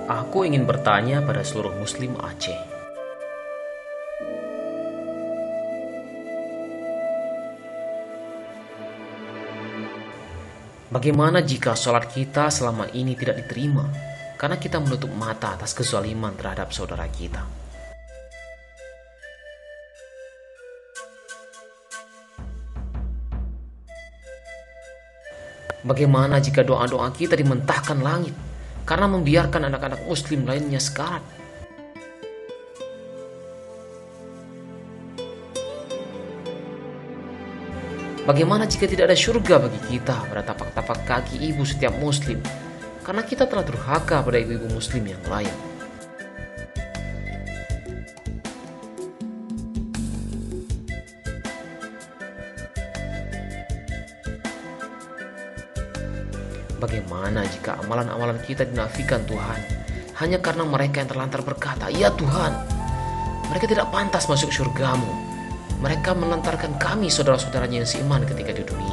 Aku ingin bertanya pada seluruh Muslim Aceh. Bagaimana jika sholat kita selama ini tidak diterima karena kita menutup mata atas kezaliman terhadap saudara kita? Bagaimana jika doa-doa kita dimentahkan langit karena membiarkan anak-anak Muslim lainnya sekarat? Bagaimana jika tidak ada surga bagi kita pada tapak-tapak kaki ibu setiap Muslim karena kita telah durhaka pada ibu-ibu Muslim yang lain? Bagaimana jika amalan-amalan kita dinafikan Tuhan hanya karena mereka yang terlantar berkata, "Ya Tuhan, mereka tidak pantas masuk surgamu. Mereka melantarkan kami saudara-saudaranya yang seiman ketika di dunia."